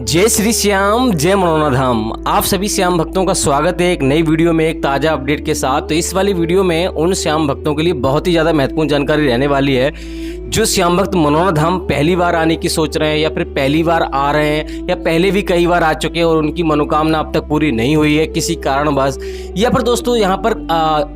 जय श्री श्याम, जय मनोना धाम। आप सभी श्याम भक्तों का स्वागत है एक नई वीडियो में एक ताज़ा अपडेट के साथ। तो इस वाली वीडियो में उन श्याम भक्तों के लिए बहुत ही ज़्यादा महत्वपूर्ण जानकारी रहने वाली है जो श्याम भक्त मनोना धाम पहली बार आने की सोच रहे हैं या फिर पहली बार आ रहे हैं या पहले भी कई बार आ चुके हैं और उनकी मनोकामना अब तक पूरी नहीं हुई है किसी कारणवश, या फिर दोस्तों यहाँ पर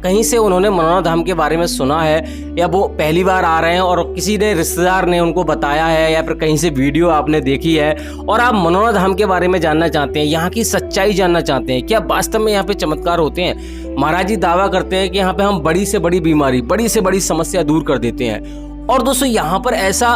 कहीं से उन्होंने मनोना धाम के बारे में सुना है या वो पहली बार आ रहे हैं और किसी ने रिश्तेदार ने उनको बताया है या फिर कहीं से वीडियो आपने देखी है और आप मनोना धाम के बारे में जानना चाहते हैं, यहाँ की सच्चाई जानना चाहते हैं, क्या वास्तव में यहाँ पे चमत्कार होते हैं। महाराज जी दावा करते हैं कि यहाँ पे हम बड़ी से बड़ी बीमारी, बड़ी से बड़ी समस्या दूर कर देते हैं। और दोस्तों यहाँ पर ऐसा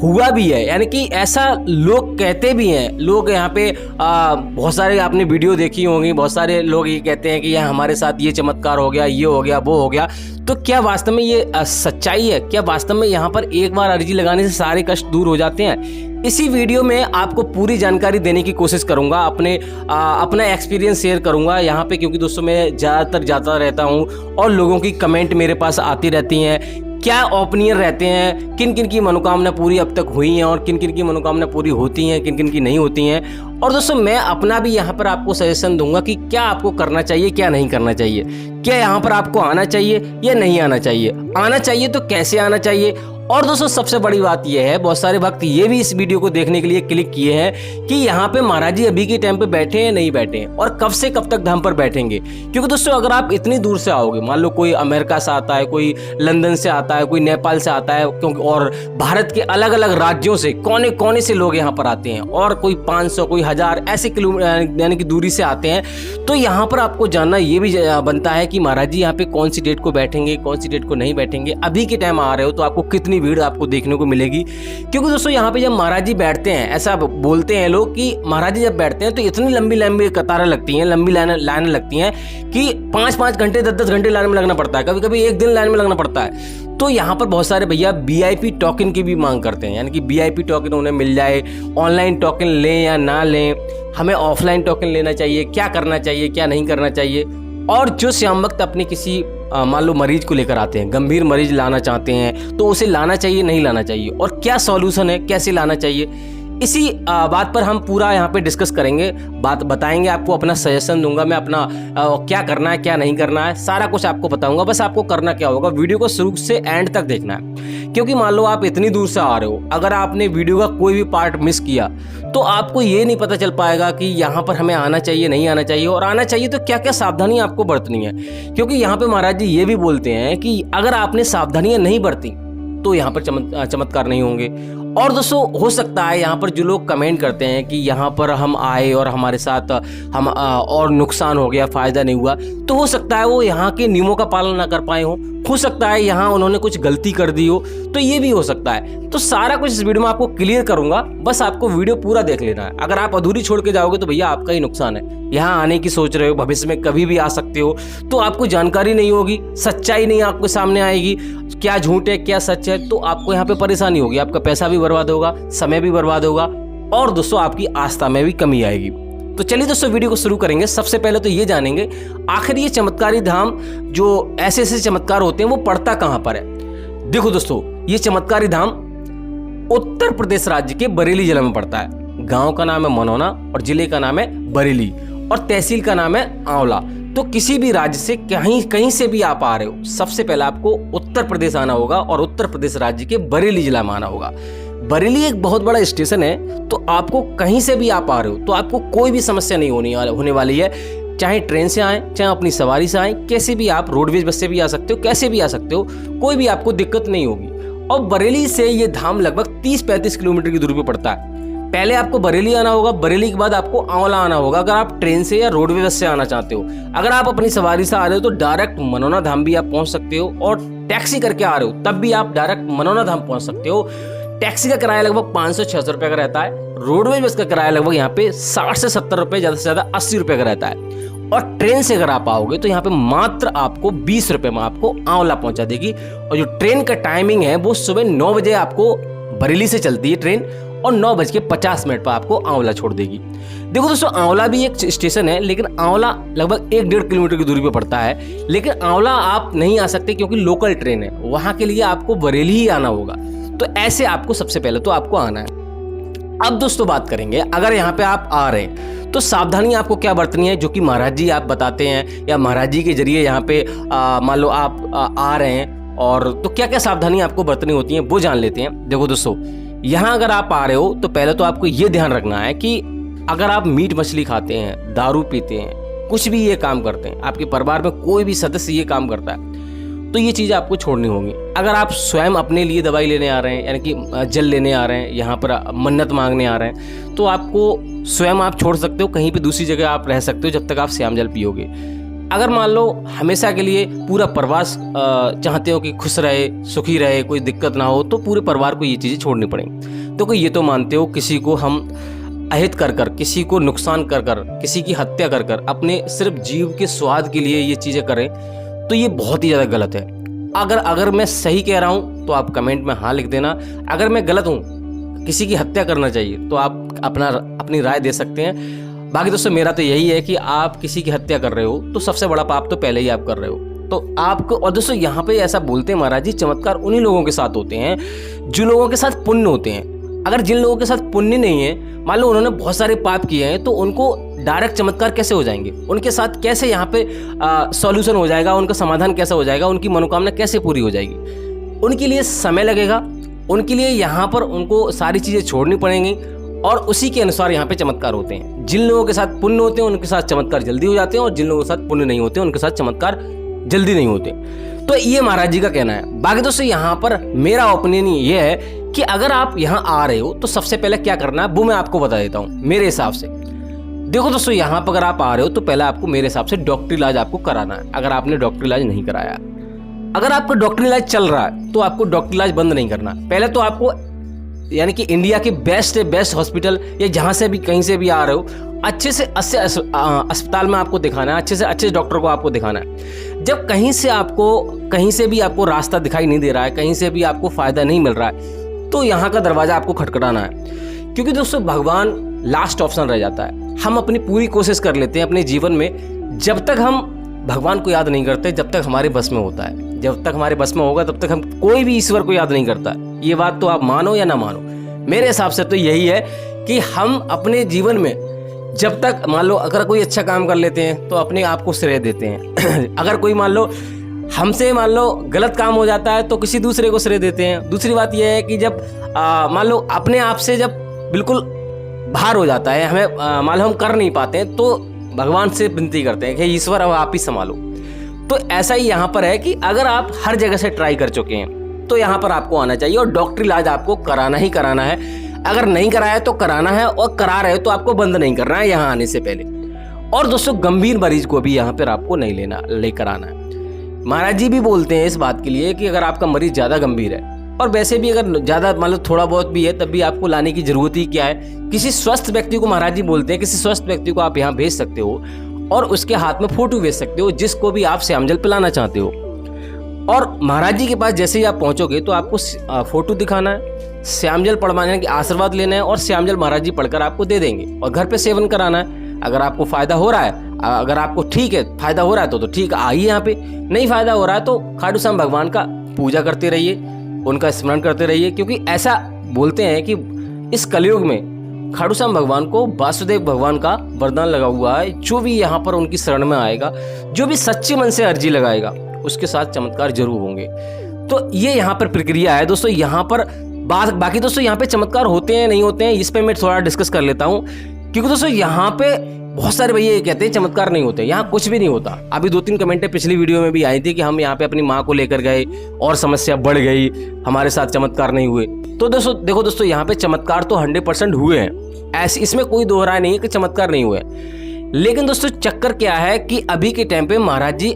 हुआ भी है, यानी कि ऐसा लोग कहते भी हैं। लोग यहाँ पे बहुत सारे आपने वीडियो देखी होंगी, बहुत सारे लोग ये कहते हैं कि यह हमारे साथ ये चमत्कार हो गया, ये हो गया, वो हो गया। तो क्या वास्तव में ये सच्चाई है? क्या वास्तव में यहाँ पर एक बार अर्जी लगाने से सारे कष्ट दूर हो जाते हैं? इसी वीडियो में आपको पूरी जानकारी देने की कोशिश करूंगा, अपना एक्सपीरियंस शेयर करूंगा यहाँ पे, क्योंकि दोस्तों मैं ज़्यादातर जाता रहता हूँ और लोगों की कमेंट मेरे पास आती रहती हैं, क्या ओपिनियन रहते हैं, किन किन की मनोकामना पूरी अब तक हुई हैं और किन किन की मनोकामना पूरी होती हैं, किन किन की नहीं होती हैं। और दोस्तों मैं अपना भी यहाँ पर आपको सजेशन दूंगा कि क्या आपको करना चाहिए, क्या नहीं करना चाहिए, क्या यहाँ पर आपको आना चाहिए या नहीं आना चाहिए, आना चाहिए तो कैसे आना चाहिए। और दोस्तों सबसे बड़ी बात यह है, बहुत सारे भक्त ये भी इस वीडियो को देखने के लिए क्लिक किए हैं कि यहाँ पे महाराज जी अभी के टाइम पे बैठे हैं नहीं बैठे हैं और कब से कब तक धाम पर बैठेंगे। क्योंकि दोस्तों अगर आप इतनी दूर से आओगे, मान लो कोई अमेरिका से आता है, कोई लंदन से आता है, कोई नेपाल से आता है, क्योंकि और भारत के अलग अलग राज्यों से कोने कोने से लोग यहाँ पर आते हैं और कोई 500 कोई 1000 ऐसे किलोमीटर यानी कि दूरी से आते हैं। तो यहाँ पर आपको जानना ये भी बनता है कि महाराज जी यहाँ पे कौन सी डेट को बैठेंगे, कौन सी डेट को नहीं बैठेंगे। अभी के टाइम आ रहे हो तो आपको कितनी भीड़ आपको देखने को मिलेगी। क्योंकि दोस्तों यहाँ पे जब महाराज जी बैठते हैं, ऐसा बोलते हैं लोग कि महाराज जी जब बैठते हैं तो इतनी लंबी लंबी कतारें लगती हैं, लंबी लाइन लगती हैं कि 5-5 घंटे 10-10 घंटे लाइन में लगना पड़ता है, कभी कभी एक दिन लाइन में लगना पड़ता है। तो यहाँ पर बहुत सारे भैया VIP टोकन की भी मांग करते हैं, यानी कि VIP टोकन उन्हें मिल जाए। ऑनलाइन टोकन लें या ना लें, हमें ऑफलाइन टोकन लेना चाहिए, क्या करना चाहिए, क्या नहीं करना चाहिए। और जो श्याम भक्त अपने किसी मान लो मरीज को लेकर आते हैं, गंभीर मरीज लाना चाहते हैं, तो उसे लाना चाहिए नहीं लाना चाहिए और क्या सॉल्यूशन है, कैसे लाना चाहिए, इसी बात पर हम पूरा यहाँ पे डिस्कस करेंगे, बात बताएंगे, आपको अपना सजेशन दूंगा मैं, अपना क्या करना है क्या नहीं करना है सारा कुछ आपको बताऊंगा। बस आपको करना क्या होगा, वीडियो को शुरू से एंड तक देखना है। क्योंकि मान लो आप इतनी दूर से आ रहे हो, अगर आपने वीडियो का कोई भी पार्ट मिस किया तो आपको ये नहीं पता चल पाएगा कि यहाँ पर हमें आना चाहिए नहीं आना चाहिए, और आना चाहिए तो क्या क्या सावधानी आपको बरतनी है। क्योंकि यहाँ पे महाराज जी ये भी बोलते हैं कि अगर आपने सावधानियां नहीं बरती तो यहाँ पर चमत्कार नहीं होंगे। और दोस्तों हो सकता है यहाँ पर जो लोग कमेंट करते हैं कि यहाँ पर हम आए और हमारे साथ हम और नुकसान हो गया, फायदा नहीं हुआ, तो हो सकता है वो यहाँ के नियमों का पालन ना कर पाए हो सकता है यहाँ उन्होंने कुछ गलती कर दी हो, तो ये भी हो सकता है। तो सारा कुछ इस वीडियो में आपको क्लियर करूंगा, बस आपको वीडियो पूरा देख लेना है। अगर आप अधूरी छोड़ के जाओगे तो भैया आपका ही नुकसान है। यहाँ आने की सोच रहे हो, भविष्य में कभी भी आ सकते हो, तो आपको जानकारी नहीं होगी, सच्चाई नहीं आपके सामने आएगी, क्या झूठ है क्या सच है, तो आपको यहाँ पे परेशानी होगी, आपका पैसा भी बर्बाद होगा, समय भी बर्बाद होगा और दोस्तों आपकी आस्था में भी कमी आएगी। तो चलिए दोस्तों वीडियो को शुरू करेंगे। सबसे पहले तो ये जानेंगे आखिर ये चमत्कारी धाम जो ऐसे ऐसे चमत्कार होते हैं वो पड़ता कहाँ पर है। देखो दोस्तों ये चमत्कारी धाम उत्तर प्रदेश राज्य के बरेली जिले में पड़ता है। गांव का नाम है मनोना और जिले का नाम है बरेली और तहसील का नाम है आंवला। तो किसी भी राज्य से कहीं से भी आप आ रहे हो, सबसे पहले आपको उत्तर प्रदेश आना होगा और उत्तर प्रदेश राज्य के बरेली जिला में आना होगा। बरेली एक बहुत बड़ा स्टेशन है, तो आपको कहीं से भी आप आ रहे हो तो आपको कोई भी समस्या नहीं होने वाली है। चाहे ट्रेन से आए, चाहे अपनी सवारी से आए, कैसे भी आप रोडवेज बस से भी आ सकते हो, कैसे भी आ सकते हो, कोई भी आपको दिक्कत नहीं होगी। और बरेली से ये धाम लगभग 30-35 किलोमीटर की दूरी पर पड़ता है। पहले आपको बरेली आना होगा, बरेली के बाद आपको आंवला आना होगा अगर आप ट्रेन से या रोडवे बस से आना चाहते हो। अगर आप अपनी सवारी से आ रहे हो तो डायरेक्ट मनोना धाम भी आप पहुंच सकते हो, और टैक्सी करके आ रहे हो तब भी आप डायरेक्ट मनोना धाम पहुंच सकते हो। टैक्सी का किराया लगभग 500-600 रुपये का रहता है। रोडवेज बस का किराया लगभग यहाँ पे 60 से 70 रुपये, ज़्यादा से ज़्यादा 80 रुपये का रहता है। और ट्रेन से अगर आप आओगे तो यहाँ पे मात्र आपको 20 रुपये में आपको आंवला पहुंचा देगी। और जो ट्रेन का टाइमिंग है वो सुबह 9 बजे आपको बरेली से चलती है ट्रेन और 9:50 पर आपको आंवला छोड़ देगी। देखो दोस्तों आंवला भी एक स्टेशन है, लेकिन आंवला लगभग 1-1.5 किलोमीटर की दूरी पर पड़ता है। लेकिन आंवला आप नहीं आ सकते क्योंकि लोकल ट्रेन है, वहाँ के लिए आपको बरेली ही आना होगा। तो ऐसे आपको सबसे पहले तो आपको आना है। अब दोस्तों बात करेंगे, अगर यहाँ पे आप आ रहे हैं तो सावधानी आपको क्या बरतनी है, जो कि महाराज जी आप बताते हैं या महाराज जी के जरिए यहाँ पे मान लो आप आ रहे हैं, और तो क्या क्या सावधानी आपको बरतनी होती है वो जान लेते हैं। देखो दोस्तों, यहाँ अगर आप आ रहे हो तो पहले तो आपको ये ध्यान रखना है कि अगर आप मीट मछली खाते हैं, दारू पीते हैं, कुछ भी ये काम करते हैं, आपके परिवार में कोई भी सदस्य ये काम करता है, तो ये चीज़ आपको छोड़नी होगी। अगर आप स्वयं अपने लिए दवाई लेने आ रहे हैं, यानी कि जल लेने आ रहे हैं, यहाँ पर मन्नत मांगने आ रहे हैं, तो आपको स्वयं आप छोड़ सकते हो, कहीं पे दूसरी जगह आप रह सकते हो जब तक आप श्याम जल पियोगे। अगर मान लो हमेशा के लिए पूरा परिवार चाहते हो कि खुश रहे, सुखी रहे, कोई दिक्कत ना हो, तो पूरे परिवार को ये चीज़ें छोड़नी पड़ेंगी। तो कोई ये तो मानते हो किसी को हम अहित कर कर, किसी को नुकसान कर कर, किसी की हत्या कर कर अपने सिर्फ जीव के स्वाद के लिए ये चीज़ें करें, तो ये बहुत ही ज़्यादा गलत है। अगर मैं सही कह रहा हूँ तो आप कमेंट में हाँ लिख देना, अगर मैं गलत हूँ, किसी की हत्या करना चाहिए, तो आप अपनी राय दे सकते हैं। बाकी दोस्तों मेरा तो यही है कि आप किसी की हत्या कर रहे हो तो सबसे बड़ा पाप तो पहले ही आप कर रहे हो, तो आपको। और दोस्तों यहाँ पे ऐसा बोलते हैं महाराज जी, चमत्कार उन्हीं लोगों के साथ होते हैं जिन लोगों के साथ पुण्य होते हैं। अगर जिन लोगों के साथ पुण्य नहीं है, मान लो उन्होंने बहुत सारे पाप किए हैं, तो उनको डायरेक्ट चमत्कार कैसे हो जाएंगे, उनके साथ कैसे यहाँ पे सॉल्यूशन हो जाएगा, उनका समाधान कैसे हो जाएगा, उनकी मनोकामना कैसे पूरी हो जाएगी। उनके लिए समय लगेगा, उनके लिए यहाँ पर उनको सारी चीज़ें छोड़नी पड़ेंगी, और उसी के अनुसार यहाँ पे चमत्कार होते हैं। जिन लोगों के साथ पुण्य होते हैं उनके साथ चमत्कार जल्दी हो जाते हैं, और जिन लोगों के साथ पुण्य नहीं होते उनके साथ चमत्कार जल्दी नहीं होते। तो ये महाराज जी का कहना है। बाकी दोस्तों यहाँ पर मेरा ओपिनियन ये है कि अगर आप यहाँ आ रहे हो तो सबसे पहले क्या करना है वो मैं आपको बता देता हूँ मेरे हिसाब से। देखो दोस्तों, यहाँ पर अगर आप आ रहे हो तो पहले आपको मेरे हिसाब से डॉक्टरी इलाज आपको कराना है, अगर आपने डॉक्टरी इलाज नहीं कराया। अगर आपका डॉक्टरी इलाज चल रहा है तो आपको डॉक्टरी इलाज बंद नहीं करना। पहले तो आपको यानी कि इंडिया के बेस्ट हॉस्पिटल या जहाँ से भी कहीं से भी आ रहे हो, अच्छे से अच्छे अस्पताल में आपको दिखाना है, अच्छे से अच्छे डॉक्टर को आपको दिखाना है। जब कहीं से भी आपको रास्ता दिखाई नहीं दे रहा है, कहीं से भी आपको फायदा नहीं मिल रहा है, तो यहाँ का दरवाजा आपको खटखटाना है। क्योंकि दोस्तों भगवान लास्ट ऑप्शन रह जाता है। हम अपनी पूरी कोशिश कर लेते हैं अपने जीवन में, जब तक हम भगवान को याद नहीं करते, जब तक हमारे बस में होता है, जब तक हमारे बस में होगा तब तक हम कोई भी ईश्वर को याद नहीं करता। ये बात तो आप मानो या ना मानो, मेरे हिसाब से तो यही है कि हम अपने जीवन में जब तक मान लो अगर कोई अच्छा काम कर लेते हैं तो अपने आप को श्रेय देते हैं अगर कोई मान लो हमसे मान लो गलत काम हो जाता है तो किसी दूसरे को श्रेय देते हैं। दूसरी बात यह है कि जब मान लो अपने आप से जब बिल्कुल बाहर हो जाता है, हमें मान लो हम कर नहीं पाते हैं, तो भगवान से विनती करते हैं कि ईश्वर अब आप ही संभालो। तो ऐसा ही यहाँ पर है कि अगर आप हर जगह से ट्राई कर चुके हैं तो यहाँ पर आपको आना चाहिए, और डॉक्टरी इलाज आपको कराना ही कराना है। अगर नहीं कराया तो कराना है, और करा रहे हो तो आपको बंद नहीं करना है यहाँ आने से पहले। और दोस्तों गंभीर मरीज को भी यहाँ पर आपको नहीं लेकर आना है। महाराज जी भी बोलते हैं इस बात के लिए कि अगर आपका मरीज ज़्यादा गंभीर है, और वैसे भी अगर ज़्यादा मान लो थोड़ा बहुत भी है, तब भी आपको लाने की जरूरत ही क्या है। किसी स्वस्थ व्यक्ति को महाराज जी बोलते हैं, किसी स्वस्थ व्यक्ति को आप यहाँ भेज सकते हो और उसके हाथ में फोटो भेज सकते हो जिसको भी आप श्याम जल पिलाना चाहते हो। और महाराज जी के पास जैसे ही आप पहुंचोगे तो आपको फोटो दिखाना है, श्याम जल पढ़वाने के आशीर्वाद लेना है, और श्याम जल महाराज जी पढ़कर आपको दे देंगे, और घर पे सेवन कराना है। अगर आपको फायदा हो रहा है, अगर आपको ठीक है फायदा हो रहा है तो ठीक है आइए यहाँ पे, नहीं फायदा हो रहा है तो खाटू श्याम भगवान का पूजा करते रहिए, उनका स्मरण करते रहिए। क्योंकि ऐसा बोलते हैं कि इस कलयुग में खाटू श्याम भगवान को वासुदेव भगवान का वरदान लगा हुआ है, जो भी यहाँ पर उनकी शरण में आएगा, जो भी सच्चे मन से अर्जी लगाएगा, उसके साथ चमत्कार जरूर होंगे। तो ये यहाँ पर प्रक्रिया है दोस्तों। यहाँ पर बाकी दोस्तों यहाँ पे चमत्कार होते हैं नहीं होते हैं, इस पे मैं थोड़ा डिस्कस कर लेता हूँ। क्योंकि दोस्तों यहाँ पे बहुत सारे भैया ये कहते हैं चमत्कार नहीं होते, यहाँ कुछ भी नहीं होता। अभी 2-3 कमेंटें पिछली वीडियो में भी आई थी कि हम यहाँ पे अपनी माँ को लेकर गए और समस्या बढ़ गई, हमारे साथ चमत्कार नहीं हुए। तो दोस्तों देखो दोस्तों, यहाँ पे चमत्कार तो 100% हुए हैं, ऐसे इसमें कोई दो राय नहीं है कि चमत्कार नहीं हुए। लेकिन दोस्तों चक्कर क्या है कि अभी के टाइम पे महाराज जी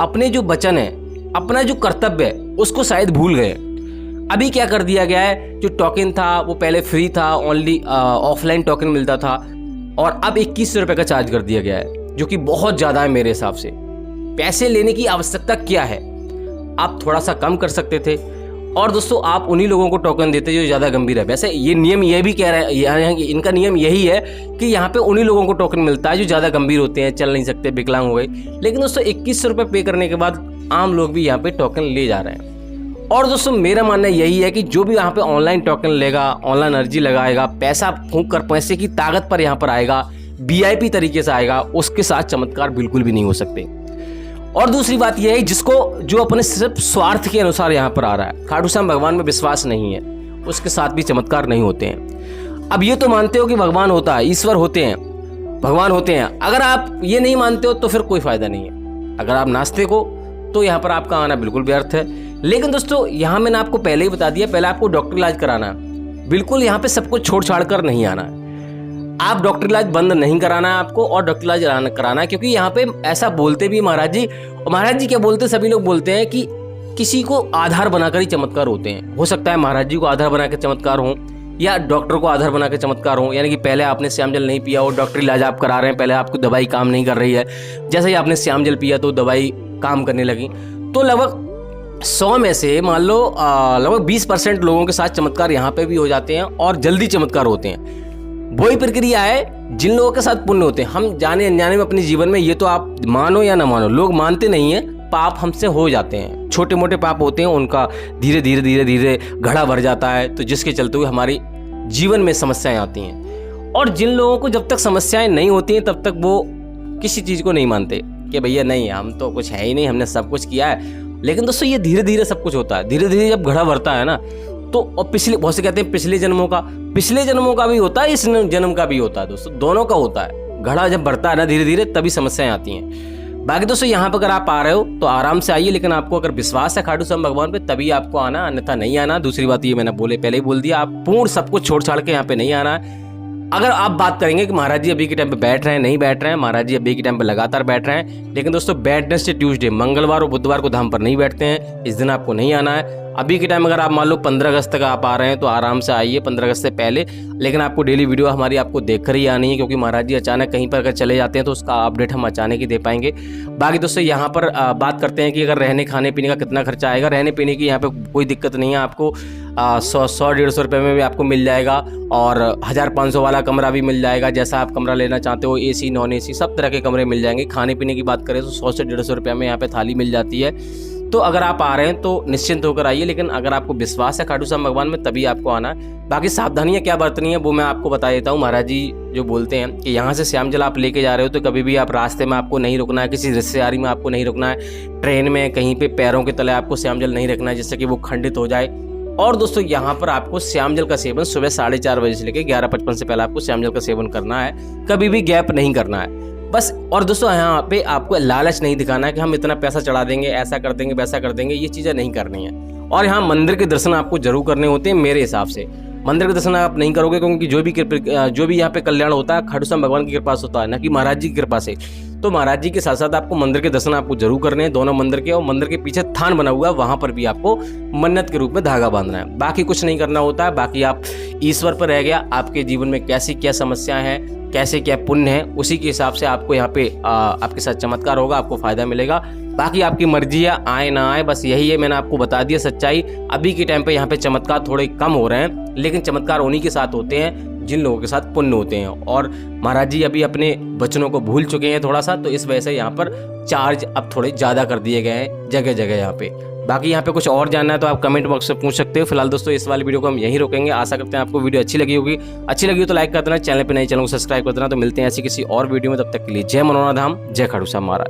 अपने जो वचन है, अपना जो कर्तव्य है, उसको शायद भूल गए। अभी क्या कर दिया गया है, जो टोकन था वो पहले फ्री था, ओनली ऑफलाइन टोकन मिलता था, और अब 2100 रुपये का चार्ज कर दिया गया है, जो कि बहुत ज़्यादा है मेरे हिसाब से। पैसे लेने की आवश्यकता क्या है, आप थोड़ा सा कम कर सकते थे। और दोस्तों आप उन्हीं लोगों को टोकन देते जो ज़्यादा गंभीर है। वैसे ये नियम ये भी कह रहा है, इनका नियम यही है कि यहाँ पे उन्हीं लोगों को टोकन मिलता है जो ज़्यादा गंभीर होते हैं, चल नहीं सकते, विकलांग हो गए। लेकिन दोस्तों 2100 रुपये पे करने के बाद आम लोग भी यहाँ पे टोकन ले जा रहे हैं। और दोस्तों मेरा मानना यही है कि जो भी यहाँ पे ऑनलाइन टोकन लेगा, ऑनलाइन एनर्जी लगाएगा, पैसा फूंक कर पैसे की ताकत पर यहाँ पर आएगा, वीआईपी तरीके से आएगा, उसके साथ चमत्कार बिल्कुल भी नहीं हो सकते। और दूसरी बात यह है जिसको जो अपने सिर्फ स्वार्थ के अनुसार यहाँ पर आ रहा है, खाटू श्याम भगवान में विश्वास नहीं है, उसके साथ भी चमत्कार नहीं होते हैं। अब ये तो मानते हो कि भगवान होता है, ईश्वर होते हैं, भगवान होते हैं, अगर आप ये नहीं मानते हो तो फिर कोई फायदा नहीं है। अगर आप नास्तिक हो तो यहाँ पर आपका आना बिल्कुल व्यर्थ है। लेकिन दोस्तों यहाँ मैंने आपको पहले ही बता दिया, पहले आपको डॉक्टर इलाज कराना है, बिल्कुल यहाँ पे सब कुछ छोड़ छाड़ कर नहीं आना है। आप डॉक्टर इलाज बंद नहीं कराना है आपको, और डॉक्टर इलाज कराना है, क्योंकि यहाँ पे ऐसा बोलते भी महाराज जी क्या बोलते, सभी लोग बोलते हैं कि किसी को आधार बनाकर ही चमत्कार होते हैं। हो सकता है महाराज जी को आधार बना के चमत्कार हो, या डॉक्टर को आधार बना के चमत्कार हो, यानी कि पहले आपने श्याम जल नहीं पिया हो, डॉक्टर इलाज आप करा रहे हैं, पहले आपको दवाई काम नहीं कर रही है, जैसे ही आपने श्याम जल पिया तो दवाई काम करने लगी। तो लगभग 100 में से मान लो लगभग 20% लोगों के साथ चमत्कार यहाँ पे भी हो जाते हैं, और जल्दी चमत्कार होते हैं। वही प्रक्रिया है जिन लोगों के साथ पुण्य होते हैं। हम जाने अनजाने में अपने जीवन में, ये तो आप मानो या ना मानो, लोग मानते नहीं है, पाप हमसे हो जाते हैं, छोटे मोटे पाप होते हैं, उनका धीरे धीरे घड़ा भर जाता है, तो जिसके चलते हुए हमारी जीवन में समस्याएं आती हैं। और जिन लोगों को जब तक समस्याएं नहीं होती हैं तब तक वो किसी चीज़ को नहीं मानते कि भैया नहीं, हम तो कुछ है ही नहीं, हमने सब कुछ किया है। लेकिन दोस्तों ये धीरे धीरे सब कुछ होता है, धीरे धीरे जब घड़ा भरता है ना, तो और पिछले बहुत से कहते हैं पिछले जन्मों का भी होता है, इस जन्म का भी होता है दोस्तों, दोनों का होता है। घड़ा जब बढ़ता है ना धीरे धीरे, तभी समस्याएं आती हैं। बाकी दोस्तों यहाँ पर अगर आप आ रहे हो तो आराम से आइए, लेकिन आपको अगर विश्वास है खाटू श्याम भगवान पे तभी आपको आना, अन्यथा नहीं आना। दूसरी बात ये मैंने पहले ही बोल दिया, आप पूर्ण सब कुछ छोड़ छाड़ के यहाँ पे नहीं आना है। अगर आप बात करेंगे कि महाराज जी अभी के टाइम पे बैठ रहे हैं, नहीं बैठ रहे हैं, महाराज जी अभी के टाइम पे लगातार बैठ रहे हैं, लेकिन दोस्तों वेडनेसडे ट्यूसडे मंगलवार और बुधवार को धाम पर नहीं बैठते हैं, इस दिन आपको नहीं आना है। अभी के टाइम अगर आप मान लो 15 अगस्त तक आप आ रहे हैं तो आराम से आइए, 15 अगस्त से पहले। लेकिन आपको डेली वीडियो हमारी आपको देखकर ही आनी है, क्योंकि महाराज जी अचानक कहीं पर अगर चले जाते हैं तो उसका अपडेट हम अचानक ही दे पाएंगे। बाकी दोस्तों यहाँ पर बात करते हैं कि अगर रहने खाने पीने का कितना खर्चा आएगा। रहने पीने की यहाँ पे कोई दिक्कत नहीं है, आपको 100-150 रुपये में भी आपको मिल जाएगा, और 1500 वाला कमरा भी मिल जाएगा, जैसा आप कमरा लेना चाहते हो, AC नॉन AC सब तरह के कमरे मिल जाएंगे। खाने पीने की बात करें तो 100 से 150 रुपये में यहाँ पे थाली मिल जाती है। तो अगर आप आ रहे हैं तो निश्चिंत होकर आइए, लेकिन अगर आपको विश्वास है खाटू श्याम भगवान में तभी आपको आना है। बाकी सावधानियां क्या बरतनी है वो मैं आपको बता देता हूँ। महाराज जी जो बोलते हैं कि यहाँ से श्याम जल आप लेके जा रहे हो तो कभी भी आप रास्ते में आपको नहीं रुकना है, किसी रिश्तेदारी में आपको नहीं रुकना है, ट्रेन में कहीं पे पैरों के तले आपको श्याम जल नहीं रखना है जिससे कि वो खंडित हो जाए। और दोस्तों यहाँ पर आपको श्याम जल का सेवन सुबह 4:30 बजे से लेकर 11:55 से पहले आपको श्याम जल का सेवन करना है, कभी भी गैप नहीं करना है बस। और दोस्तों यहाँ पे आपको लालच नहीं दिखाना है कि हम इतना पैसा चढ़ा देंगे, ऐसा कर देंगे, वैसा कर देंगे, ये चीज़ें नहीं करनी है। और यहाँ मंदिर के दर्शन आपको जरूर करने होते हैं। मेरे हिसाब से मंदिर के दर्शन आप नहीं करोगे, क्योंकि जो भी यहाँ पे कल्याण होता है खाटू श्याम भगवान की कृपा से होता है, ना कि महाराज जी की कृपा से। तो महाराज जी के साथ साथ आपको मंदिर के दर्शन आपको जरूर करने हैं, दोनों मंदिर के। और मंदिर के पीछे थान बना हुआ है, वहां पर भी आपको मन्नत के रूप में धागा बांधना है, बाकी कुछ नहीं करना होता है। बाकी आप ईश्वर पर रह गया, आपके जीवन में कैसी क्या समस्या है, कैसे क्या पुण्य है, उसी के हिसाब से आपको यहाँ पे आपके साथ चमत्कार होगा, आपको फायदा मिलेगा। बाकी आपकी मर्जी है, आए ना आए, बस यही है, मैंने आपको बता दिया सच्चाई। अभी के टाइम पे यहाँ पे चमत्कार थोड़े कम हो रहे हैं, लेकिन चमत्कार उन्हीं के साथ होते हैं जिन लोगों के साथ पुण्य होते हैं। और महाराज जी अभी अपने वचनों को भूल चुके हैं थोड़ा सा, तो इस वजह से यहाँ पर चार्ज अब थोड़े ज़्यादा कर दिए गए हैं जगह जगह यहाँ पे। बाकी यहाँ पे कुछ और जानना है तो आप कमेंट बॉक्स में पूछ सकते हो। फिलहाल दोस्तों इस वाली वीडियो को हम यहीं रोकेंगे। आशा करते हैं आपको वीडियो अच्छी लगी होगी। अच्छी लगी हो तो लाइक कर देना, चैनल पे नए चैनल को सब्सक्राइब कर देना। तो मिलते हैं ऐसी किसी और वीडियो में, तब तक के लिए जय मनोनाधाम, जय खाटू श्याम महाराज।